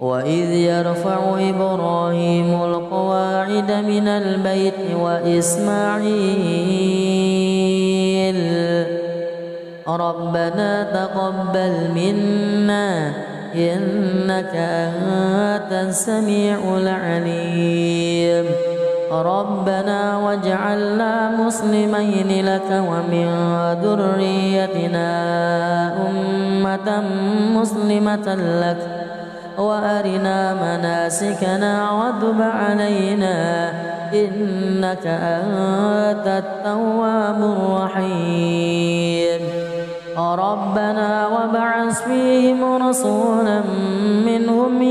وإذ يرفع إبراهيم القواعد من البيت وإسماعيل ربنا تقبل منا إنك أنت السميع العليم ربنا واجعلنا مسلمين لك ومن ذريتنا أمة مسلمة لك وأرنا مناسكنا وتب علينا إنك أنت التواب الرحيم ربنا وابعث فيهم رسولا منهم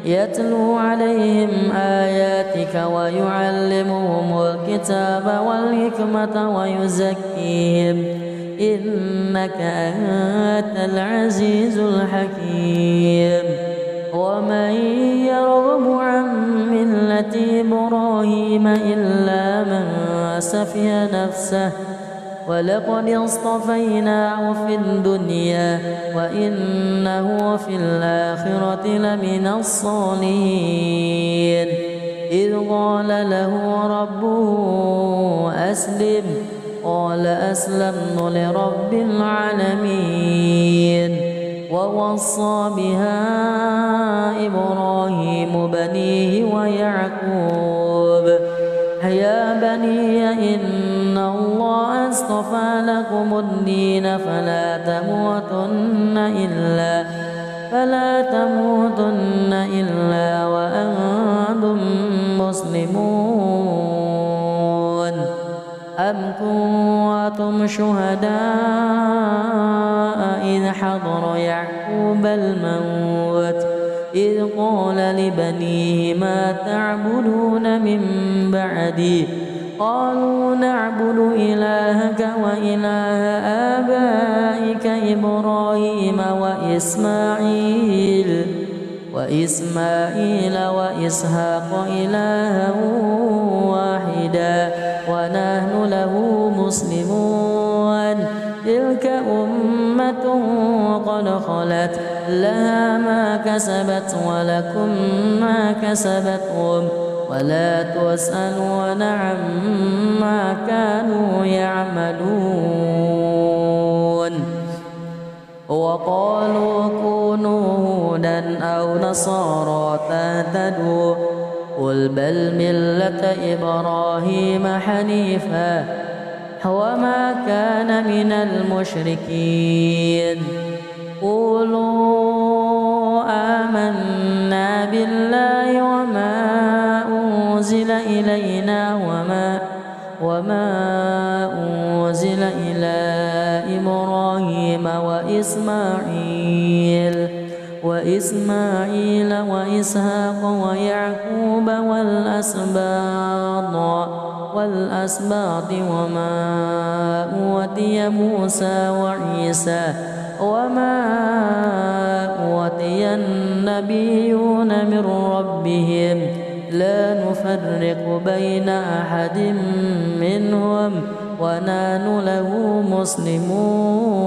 يتلو عليهم آياتك ويعلمهم الكتاب والحكمة ويزكيهم إنك أنت العزيز الحكيم ومن يرغب عن ملة إبراهيم إلا من سفه نفسه ولقد اصطفيناه في الدنيا وإنه في الآخرة لمن الصالحين إذ قال له ربه أسلم قال أسلمت لرب العالمين ووصى بها إبراهيم بنيه ويعقوب يا بني إن الله اصطفى لكم الدين فلا تموتن إلا وأنتم مسلمون أم كنتم شهداء إذ حضر يعقوب الموت إذ قال لبنيه ما تعبدون من بعدي قالوا نعبد إلهك وإله آبائك إبراهيم وإسماعيل وإسحاق إلها واحدا ونحن له مسلمون تلك أمة قد خلت لها ما كسبت ولكم ما كسبتم ولا تسألون عما كانوا يعملون وقالوا كونوا هودا أو نصارى تهتدوا قل بل ملة إبراهيم حنيفا وما كان من المشركين قولوا آمنا بالله وما أنزل إلينا وما أنزل إلى إبراهيم وإسماعيل وإسحاق ويعقوب والأسباط وما أوتي موسى وعيسى وما أوتي النبيون من ربهم لا نفرق بين أحد منهم ونحن له مسلمون.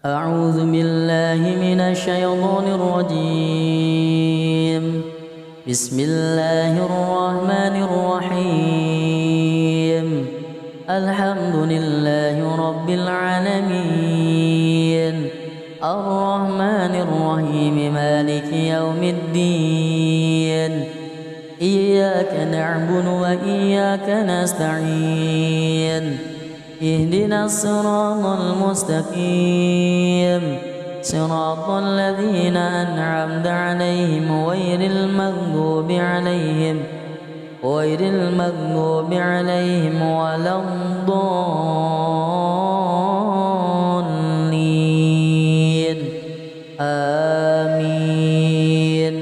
أعوذ بالله من الشيطان الرجيم. بسم الله الرحمن الرحيم. الحمد لله رب العالمين الرحمن الرحيم مالك يوم الدين إياك نعبد وإياك نستعين اهدنا الصراط المستقيم صراط الذين أنعمت عليهم غير المغضوب عليهم ولا الضالين آمين.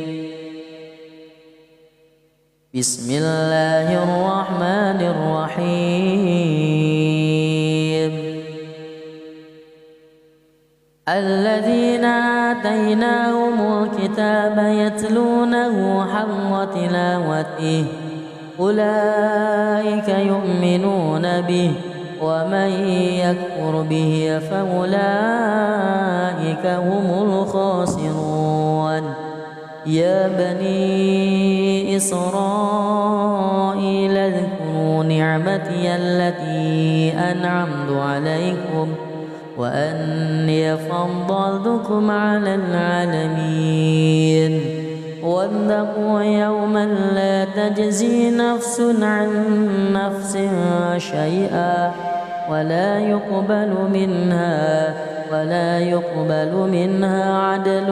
بسم الله الرحمن الرحيم. الذين آتيناهم الكتاب يتلونه حق تلاوته أولئك يؤمنون به ومن يكفر به فأولئك هم الخاسرون. يا بني إسرائيل اذكروا نعمتي التي أنعمت عليكم وأني فضلتكم على العالمين. واتقوا يوما لا تجزي نفس عن نفس شيئا ولا يقبل منها عدل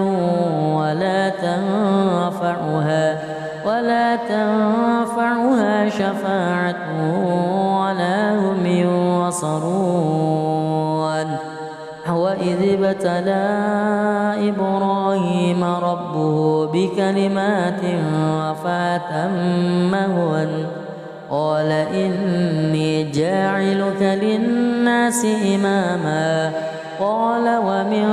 ولا تنفعها شفاعة ولا هم ينصرون. وإذ ابتلى إبراهيم ربه بكلمات فأتمهن قال إني جاعلك للناس إماما قال ومن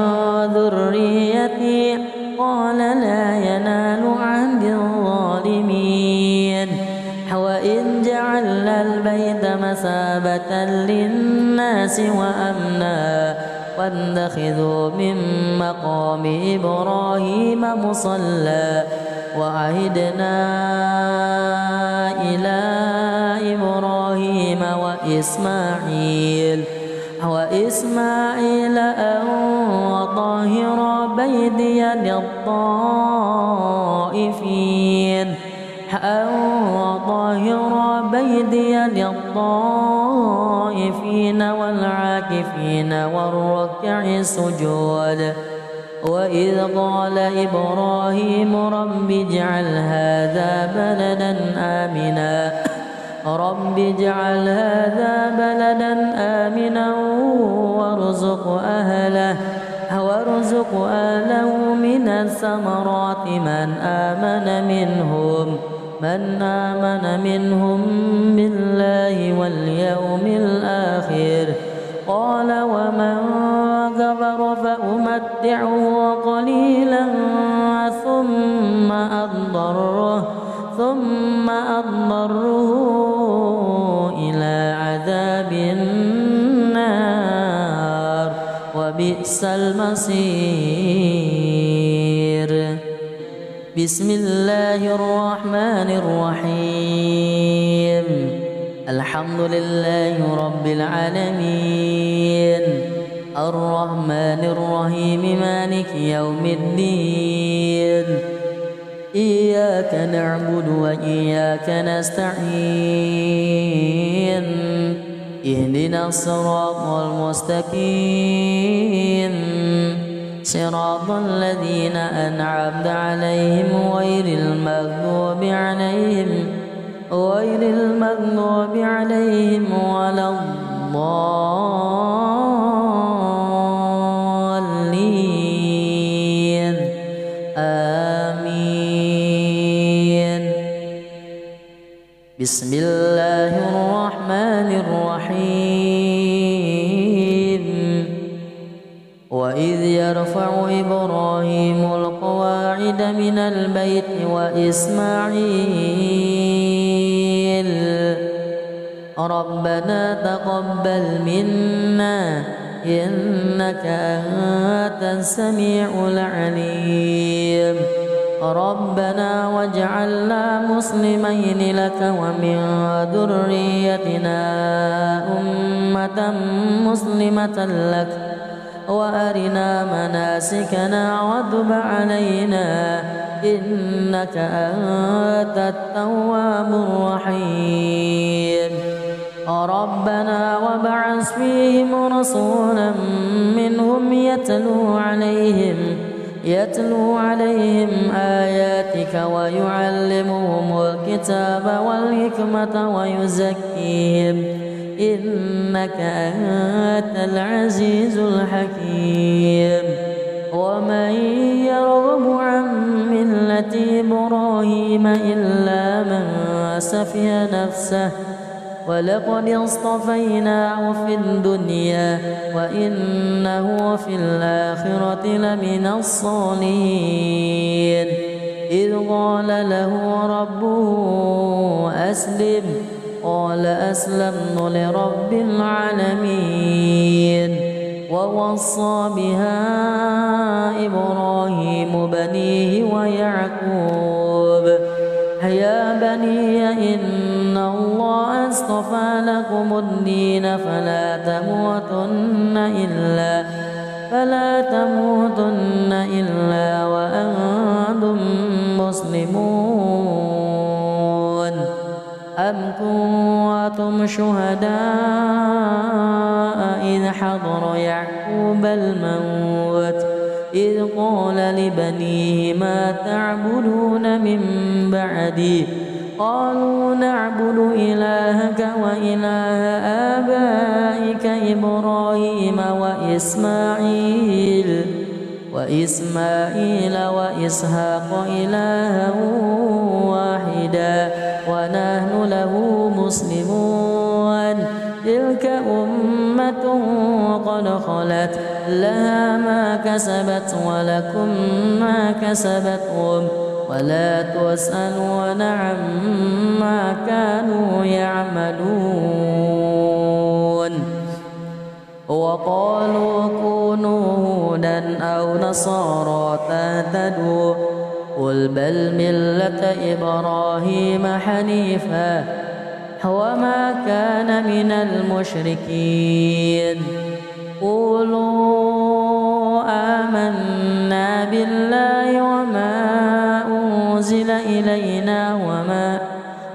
ذريتي قال لا ينال عهد الظالمين. وإذ جعلنا البيت مثابة للناس وأمنا واتخذوا من مقام إبراهيم مصلى وعهدنا إلى إبراهيم وإسماعيل أن طهر بيتي للطائفين والعاكفين والركع السجود. وإذ قال إبراهيم رب اجعل هذا بلدا آمنا وارزق أهله من الثمرات من آمن منهم بالله واليوم الآخر. قال ومن كفر فأمتعه قليلا ثم أضطره إلى عذاب النار وبئس المصير. بسم الله الرحمن الرحيم. الحمد لله رب العالمين الرحمن الرحيم مالك يوم الدين. إياك نعبد وإياك نستعين. اهدنا الصراط المستقيم صراط الذين أنعمت عليهم غير المغضوب عليهم ولا الضالين آمين. بسم الله الرحمن الرحيم. وإذ يرفع إبراهيم القواعد من البيت وإسماعيل ربنا تقبل منا إنك أنت السميع العليم. ربنا واجعلنا مسلمين لك ومن ذريتنا أمة مسلمة لك وأرنا مناسكنا وتب علينا إنك أنت التواب الرحيم. ربنا وابعث فيهم رسولا منهم يتلو عليهم آياتك ويعلمهم الكتاب والحكمة ويزكيهم إنك أنت العزيز الحكيم. ومن يرغب عن ملة إبراهيم إلا من سفه نفسه ولقد اصطفيناه في الدنيا وإنه في الآخرة لمن الصالحين. إذ قال له ربه أسلم قال أسلمت لرب العالمين. ووصى بها إبراهيم بنيه ويعقوب يا بني إن الله اصطفى لكم الدين فلا تموتن إلا وأنتم مسلمون. أم كنتم شهداء إذ حضر يعقوب الموت إذ قال لبنيه ما تعبدون من بعدي قالوا نعبد إلهك وإله آبائك إبراهيم وإسماعيل وإسحاق إلها واحدا ونحن له مسلمون. تلك أمة قد خلت لها ما كسبت ولكم ما كسبتم ولا تسألون عما كانوا يعملون. وقالوا كونوا هودا أو نصارى تهتدوا قل بل ملة إبراهيم حنيفا وما كان من المشركين. قولوا آمنا بالله وما أنزل إلينا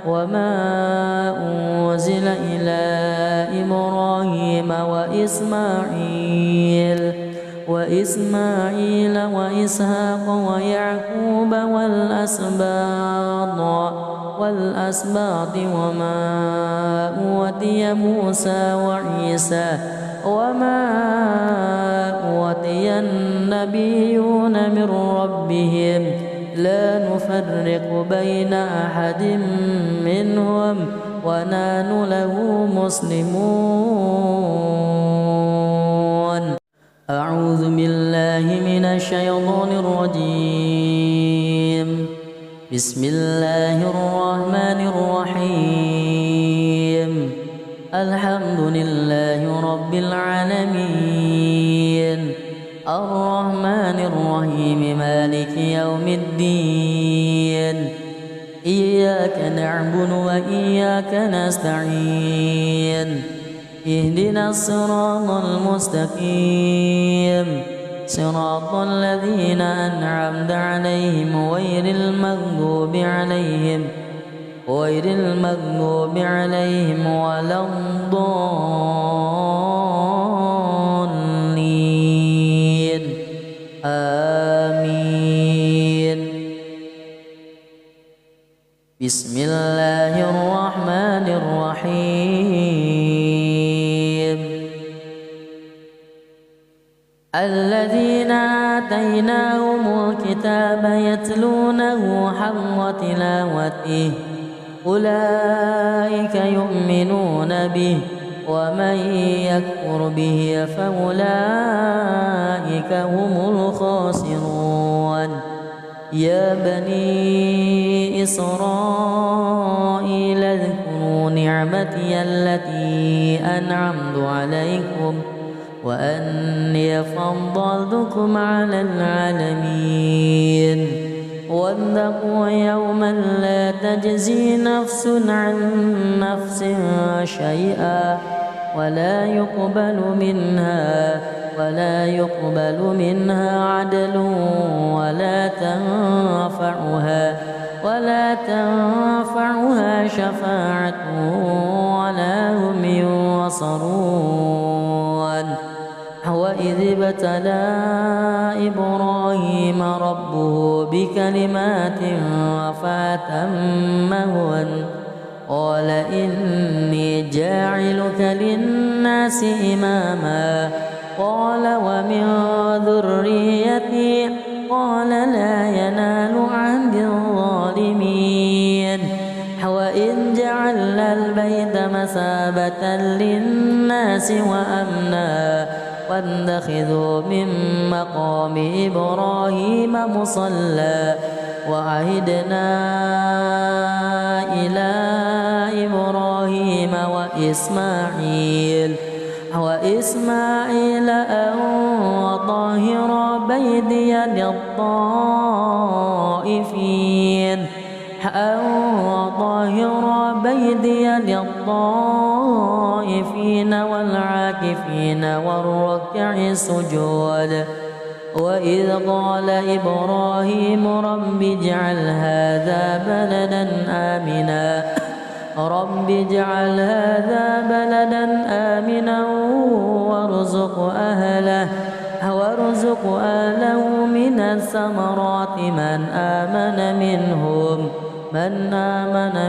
وما أنزل إلى إبراهيم وإسماعيل وإسحاق ويعقوب والأسباط وما أوتي موسى وعيسى وما أوتي النبيون من ربهم لا نفرق بين أحد منهم ونحن له مسلمون. أعوذ بالله من الشيطان الرجيم. بسم الله الرحمن الرحيم. الحمد لله رب العالمين الرحمن الرحيم مالك يوم الدين. إياك نعبد وإياك نستعين. اهدنا الصراط المستقيم صراط الذين أنعمت عليهم غير المغضوب عليهم ولا الضالين. آمين. بسم الله الرحمن الرحيم. الذين آتيناهم الكتاب يتلونه حق تلاوته أولئك يؤمنون به ومن يكفر به فأولئك هم الخاسرون. يا بني إسرائيل اذكروا نعمتي التي أنعمت عليكم وأني فضلتكم على العالمين. واتقوا يوما لا تجزي نفس عن نفس شيئا ولا يقبل منها عدل ولا تنفعها شفاعة ولا هم ينصرون. ابتلى إبراهيم ربه بكلمات فأتمهن قال إني جاعلك للناس إماما قال ومن ذريتي قال لا ينال عهد الظالمين وإذ جعلنا البيت مثابة للناس وأمنا واتخذوا من مقام إبراهيم مصلى وعهدنا إلى إبراهيم وإسماعيل أن طهر بيتي للطائفين والعاكفين والركع السجود وإذ قال إبراهيم رب اجعل هذا بلدا آمنا وارزق أهله من الثمرات من آمن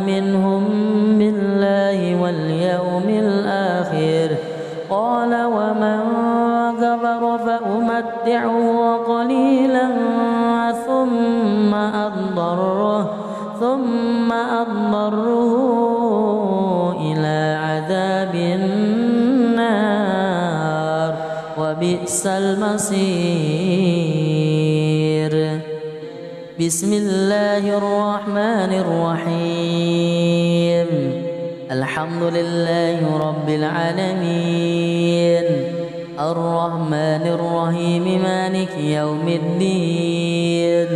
منهم بالله واليوم الآخر قال ومن كفر فأمتعه قليلا ثم أضطره إلى عذاب النار وبئس المصير. بسم الله الرحمن الرحيم. الحمد لله رب العالمين الرحمن الرحيم مالك يوم الدين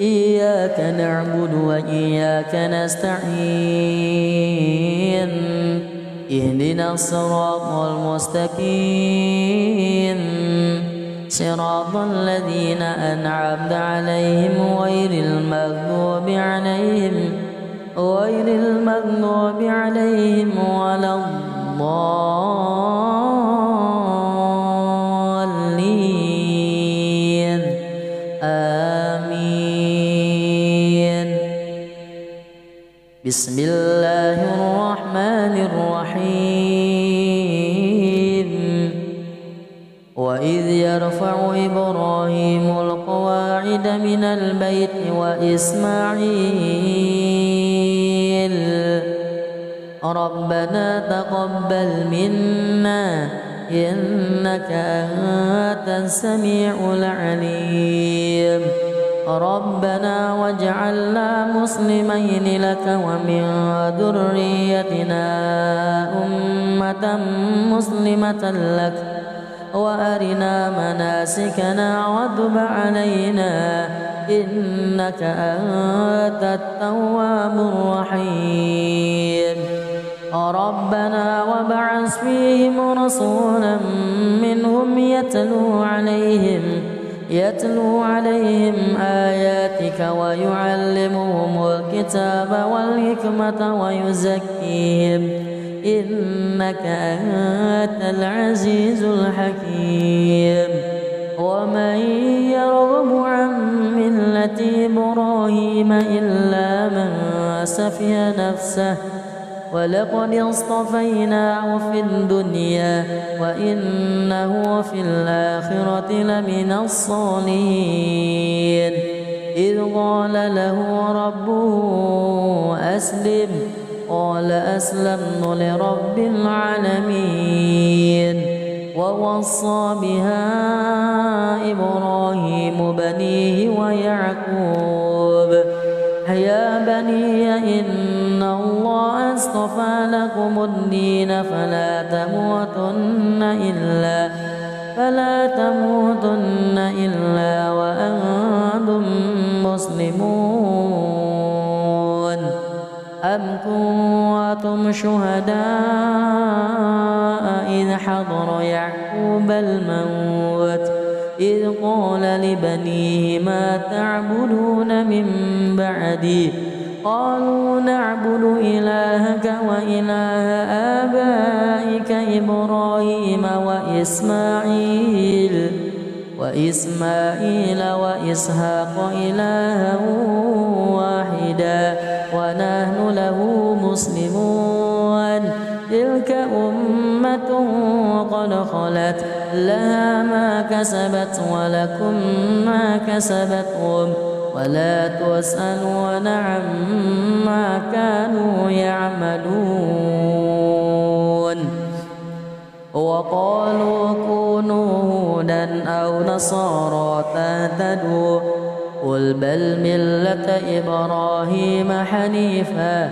إياك نعبد وإياك نستعين اهدنا الصراط المستقيم صراط الذين أنعمت عليهم غير المغضوب عليهم ولا الضالين آمين. بسم الله الرحمن الرحيم. وإذ يرفع إبراهيم القواعد من البيت وإسماعيل ربنا تقبل منا إنك أنت السميع العليم ربنا واجعلنا مسلمين لك ومن ذريتنا أمة مسلمة لك وأرنا مناسكنا وتب علينا إنك أنت التواب الرحيم ربنا وابعث فيهم رسولا منهم يتلو عليهم آياتك ويعلمهم الكتاب والحكمة ويزكيهم إنك أنت العزيز الحكيم. ومن يرغب عن ملة إبراهيم إلا من سفه نفسه ولقد اصطفيناه في الدنيا وإنه في الآخرة لمن الصالحين إذ قال له ربه أسلم قال أسلمت لرب العالمين ووصى بها إبراهيم بنيه ويعقوب يا بني إن الله اصطفى لكم الدين فلا تموتن إلا وأنتم مسلمون أم كنتم شهداء إذ حضر يعقوب الموت إذ قال لبنيه ما تعبدون من بعدي قالوا نعبد إلهك وإله آبائك إبراهيم وإسماعيل وإسحاق إلها واحدا ونحن له مسلمون تلك أمة قد خلت لها ما كسبت ولكم ما كسبتم ولا تسألون عما كانوا يعملون وقالوا كونوا هودا أو نصارى تهتدوا قل بل ملة إبراهيم حنيفا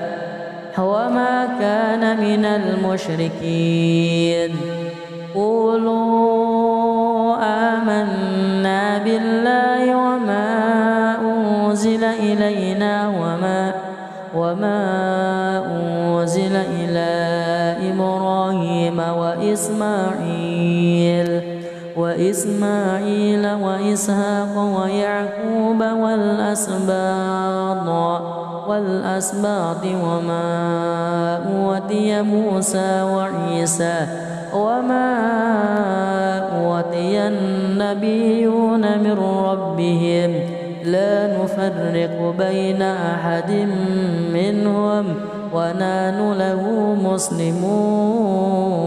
وما كان من المشركين قولوا آمنا بالله وما أنزل إلينا وما أنزل إلى إبراهيم وإسماعيل وإسحاق ويعقوب والأسباط وما أوتي موسى وعيسى وما أوتي النبيون من ربهم لا نفرق بين أحد منهم ونحن له مسلمون.